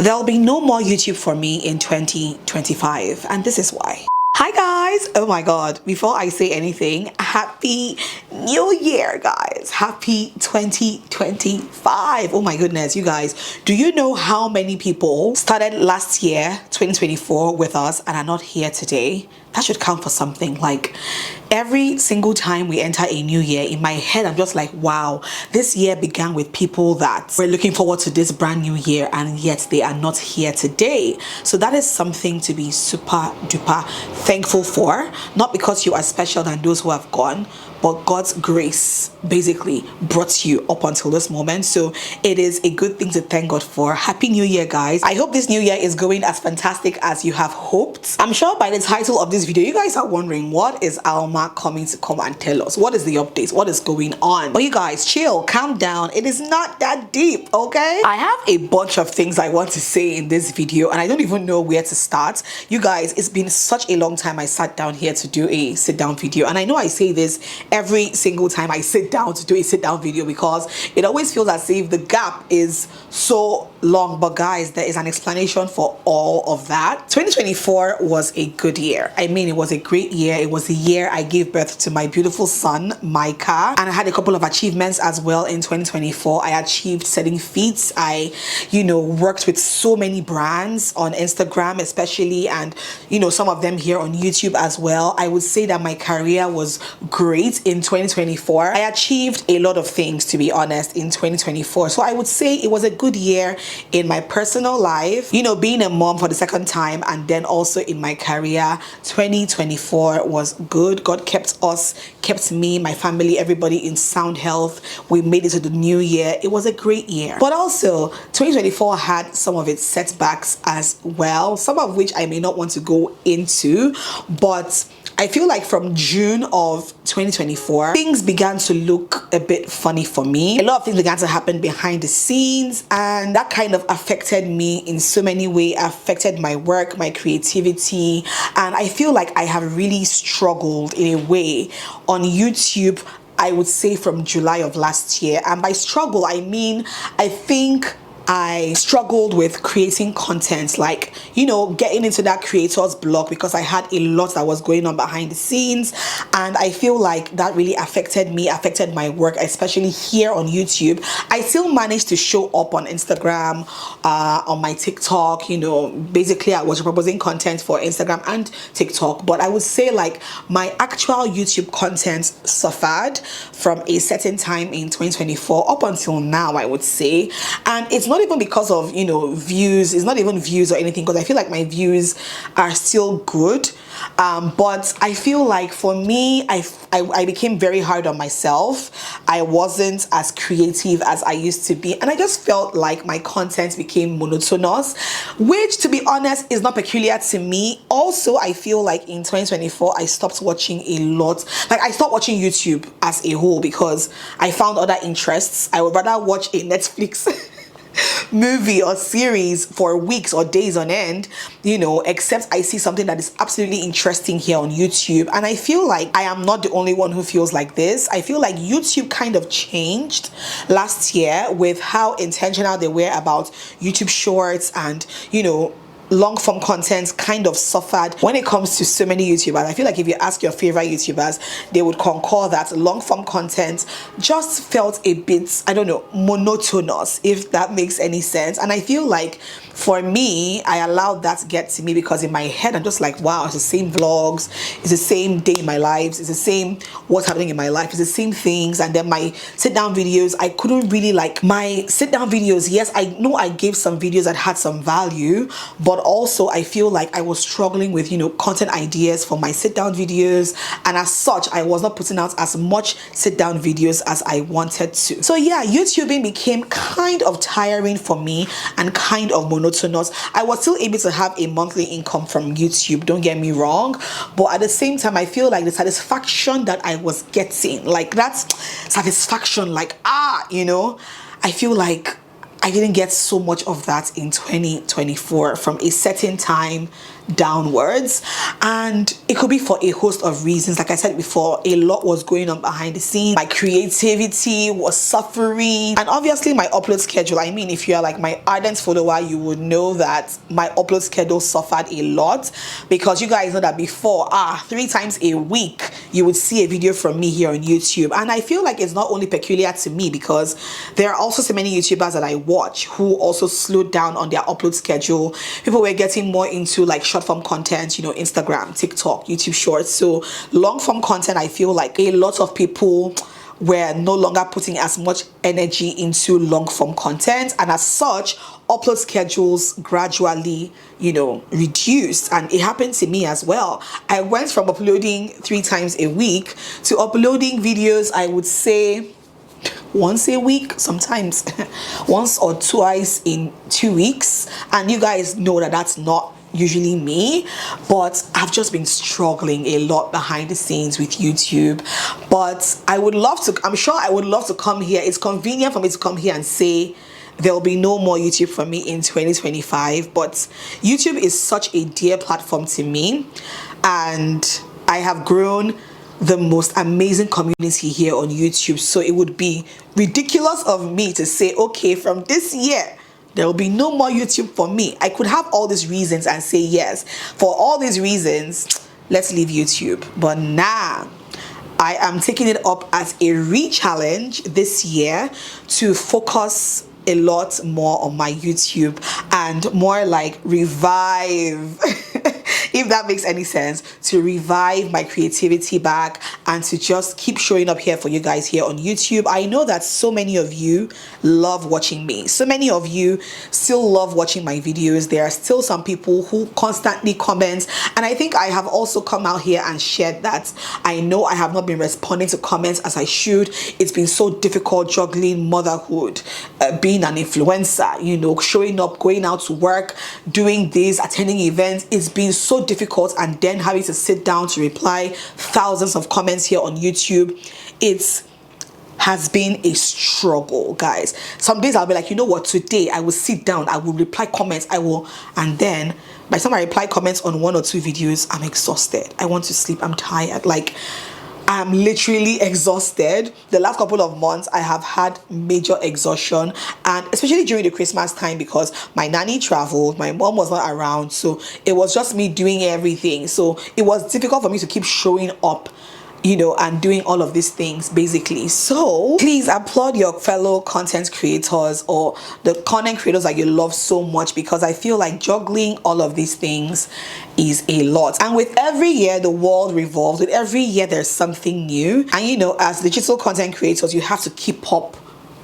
There'll be no more YouTube for me in 2025, and this is why. Hi guys, oh my god, before I say anything, happy new year guys, happy 2025. Oh my goodness, you guys, do you know how many people started last year 2024 with us and are not here today? That should count for something. Like every single time we enter a new year, in my head I'm just like, wow, this year began with people that were looking forward to this brand new year and yet they are not here today. So that is something to be super duper thankful for, not because you are special than those who have gone, but God's grace basically brought you up until this moment. So it is a good thing to thank God for. Happy New Year guys. I hope this new year is going as fantastic as you have hoped. I'm sure by the title of this video you guys are wondering, what is Alma coming to come and tell us? What is the updates? What is going on? But you guys, chill, calm down. It is not that deep, okay? I have a bunch of things I want to say in this video and I don't even know where to start. You guys, it's been such a long time I sat down here to do a sit down video, and I know I say this every single time I sit down to do a sit down video because it always feels as if the gap is so long. But guys, there is an explanation for all of that. 2024 was a good year. I mean, it was a great year. It was the year I gave birth to my beautiful son Micah, and I had a couple of achievements as well in 2024. I achieved certain feats. I worked with so many brands on Instagram especially, and some of them here on YouTube as well. I would say that my career was great in 2024. I achieved a lot of things, to be honest, in 2024. So I would say it was a good year in my personal life, being a mom for the second time, and then also in my career. 2024 was good. God kept us, kept me, my family, everybody in sound health. We made it to the new year. It was a great year. But also 2024 had some of its setbacks as well, some of which I may not want to go into, but I feel like from June of 2024, things began to look a bit funny for me. A lot of things began to happen behind the scenes, and that kind of affected me in so many ways, affected my work, my creativity, and I feel like I have really struggled in a way on YouTube, I would say from July of last year. And by struggle, I mean, I think I struggled with creating content, like, getting into that creator's block, because I had a lot that was going on behind the scenes. And I feel like that really affected me, affected my work, especially here on YouTube. I still managed to show up on Instagram, on my TikTok. Basically I was proposing content for Instagram and TikTok, but I would say like my actual YouTube content suffered from a certain time in 2024 up until now, I would say. And it's not even because of views. It's not even views or anything, because I feel like my views are still good, but I feel like for me, I became very hard on myself. I wasn't as creative as I used to be, and I just felt like my content became monotonous, which, to be honest, is not peculiar to me. Also, I feel like in 2024 I stopped watching a lot. Like, I stopped watching YouTube as a whole because I found other interests. I would rather watch a Netflix movie or series for weeks or days on end, except I see something that is absolutely interesting here on YouTube. And I feel like I am not the only one who feels like this. I feel like YouTube kind of changed last year with how intentional they were about YouTube shorts, and long form content kind of suffered when it comes to so many YouTubers. I feel like if you ask your favorite YouTubers, they would concur that long form content just felt a bit, I don't know, monotonous, if that makes any sense. And I feel like for me, I allowed that to get to me because in my head I'm just like, wow, it's the same vlogs, it's the same day in my lives, it's the same what's happening in my life, it's the same things. And then my sit down videos, I couldn't really like my sit down videos. Yes, I know I gave some videos that had some value, but also I feel like I was struggling with content ideas for my sit down videos, and as such I was not putting out as much sit down videos as I wanted to. So yeah, YouTubing became kind of tiring for me and kind of monotonous. I was still able to have a monthly income from YouTube, don't get me wrong, but at the same time I feel like the satisfaction that I was getting, like that satisfaction, like I feel like I didn't get so much of that in 2024 from a certain time downwards, and it could be for a host of reasons. Like I said before, a lot was going on behind the scenes. My creativity was suffering, and obviously my upload schedule. I mean, if you're like my ardent follower, you would know that my upload schedule suffered a lot, because you guys know that before 3 times a week you would see a video from me here on YouTube. And I feel like it's not only peculiar to me, because there are also so many YouTubers that I watch who also slowed down on their upload schedule. People were getting more into like short form content, you know, Instagram, TikTok, YouTube Shorts. So long form content, I feel like a lot of people were no longer putting as much energy into long form content, and as such upload schedules gradually, you know, reduced. And it happened to me as well. I went from uploading 3 times a week to uploading videos, I would say once a week, sometimes once or twice in 2 weeks. And you guys know that that's not usually me, but I've just been struggling a lot behind the scenes with YouTube. But I would love to, I'm sure I would love to come here. It's convenient for me to come here and say there'll be no more YouTube for me in 2025, but YouTube is such a dear platform to me, and I have grown the most amazing community here on YouTube. So it would be ridiculous of me to say, okay, from this year there will be no more YouTube for me. I could have all these reasons and say, yes, for all these reasons, let's leave YouTube. But nah, I am taking it up as a re-challenge this year to focus a lot more on my YouTube and more like revive if that makes any sense, to revive my creativity back and to just keep showing up here for you guys here on YouTube. I know that so many of you love watching me. So many of you still love watching my videos. There are still some people who constantly comment, and I think I have also come out here and shared that I know I have not been responding to comments as I should. It's been so difficult juggling motherhood, being an influencer, you know, showing up, going out to work, doing this, attending events. It's been so difficult, and then having to sit down to reply thousands of comments here on YouTube. It has been a struggle, guys. Some days I'll be like, you know what, today I will sit down, I will reply comments, and then by the time I reply comments on 1 or 2 videos, I'm exhausted. I want to sleep. I'm tired. Like, I'm literally exhausted. The last couple of months I have had major exhaustion, and especially during the Christmas time, because my nanny traveled, my mom was not around, so it was just me doing everything. So it was difficult for me to keep showing up, you know, and doing all of these things basically. So please applaud your fellow content creators or the content creators that you love so much, because I feel like juggling all of these things is a lot. And with every year the world revolves, with every year there's something new, and you know, as digital content creators you have to keep up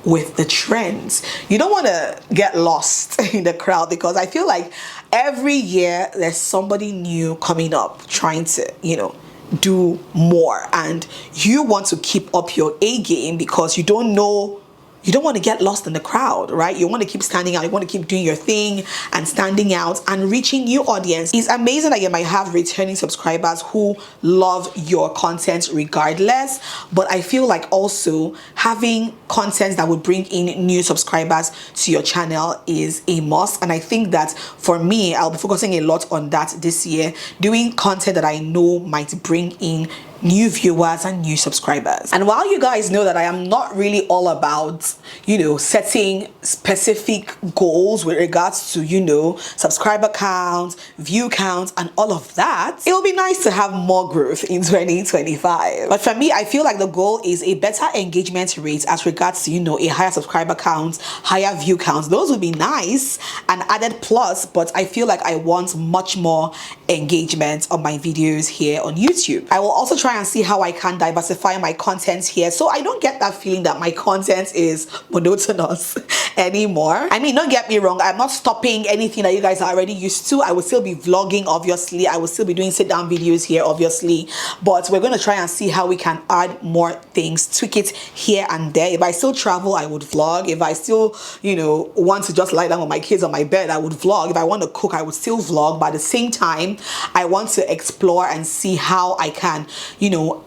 with the trends. You don't want to get lost in the crowd, because I feel like every year there's somebody new coming up trying to, you know, do more, and you want to keep up your A game because you don't know, you don't want to get lost in the crowd, right? You want to keep standing out, you want to keep doing your thing and standing out and reaching new audience. It's amazing that you might have returning subscribers who love your content regardless, but I feel like also having content that would bring in new subscribers to your channel is a must. And I think that for me, I'll be focusing a lot on that this year, doing content that I know might bring in new viewers and new subscribers. And while you guys know that I am not really all about, you know, setting specific goals with regards to, you know, subscriber counts, view counts, and all of that, it will be nice to have more growth in 2025. But for me, I feel like the goal is a better engagement rate as regards to, you know, a higher subscriber count, higher view counts. Those would be nice and added plus, but I feel like I want much more engagement on my videos here on YouTube. I will also try and see how I can diversify my content here, so I don't get that feeling that my content is monotonous anymore. I mean, don't get me wrong, I'm not stopping anything that you guys are already used to. I will still be vlogging, obviously. I will still be doing sit down videos here, obviously, but we're going to try and see how we can add more things, tweak it here and there. If I still travel, I would vlog. If I still, you know, want to just lie down with my kids on my bed, I would vlog. If I want to cook, I would still vlog, but at the same time I want to explore and see how I can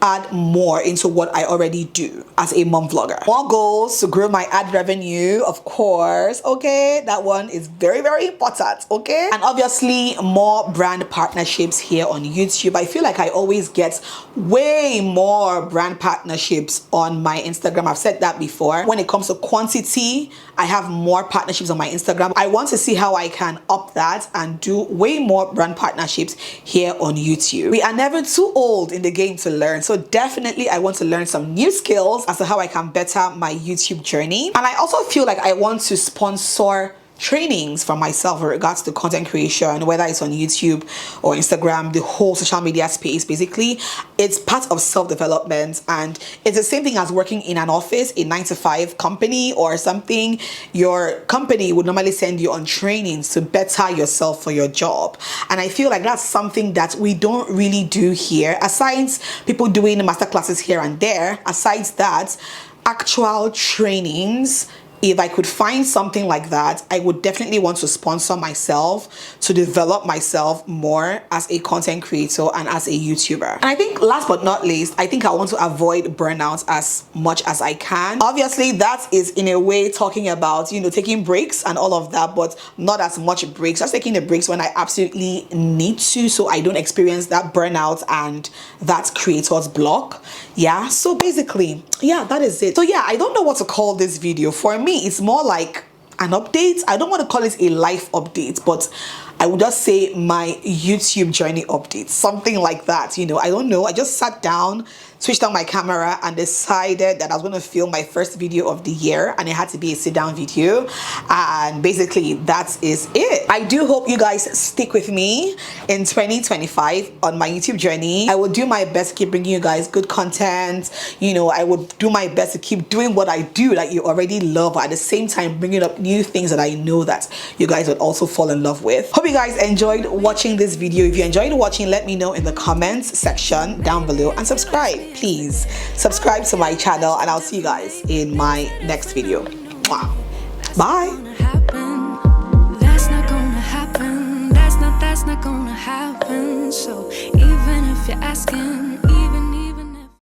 add more into what I already do as a mom vlogger. More goals to grow my ad revenue, of course. Okay, that one is very, very important. Okay, and obviously more brand partnerships here on YouTube. I feel like I always get way more brand partnerships on my Instagram. I've said that before. When it comes to quantity, I have more partnerships on my Instagram. I want to see how I can up that and do way more brand partnerships here on YouTube. We are never too old in the game to learn, so definitely I want to learn some new skills as to how I can better my YouTube journey. And I also feel like I want to sponsor trainings for myself with regards to content creation, whether it's on YouTube or Instagram, the whole social media space. Basically, it's part of self-development, and it's the same thing as working in an office, a 9-to-5 company or something. Your company would normally send you on trainings to better yourself for your job, and I feel like that's something that we don't really do here. Aside people doing masterclasses here and there, aside that, actual trainings, if I could find something like that, I would definitely want to sponsor myself to develop myself more as a content creator and as a YouTuber. And I think last but not least, I think I want to avoid burnout as much as I can. Obviously, that is in a way talking about, taking breaks and all of that, but not as much breaks. Just taking the breaks when I absolutely need to, so I don't experience that burnout and that creator's block. Yeah, so basically, yeah, that is it. So yeah, I don't know what to call this video. For me, it's more like an update. I don't want to call it a life update, but I would just say my YouTube journey update, something like that. I don't know. I just sat down, switched on my camera and decided that I was going to film my first video of the year, and it had to be a sit down video, and basically that is it. I do hope you guys stick with me in 2025 on my YouTube journey. I will do my best to keep bringing you guys good content. I would do my best to keep doing what I do that you already love, but at the same time bringing up new things that I know that you guys would also fall in love with. Hope you guys enjoyed watching this video. If you enjoyed watching, let me know in the comments section down below, and subscribe. Please subscribe to my channel, and I'll see you guys in my next video. Wow. Bye. That's not gonna happen. That's not gonna happen. So even if you're asking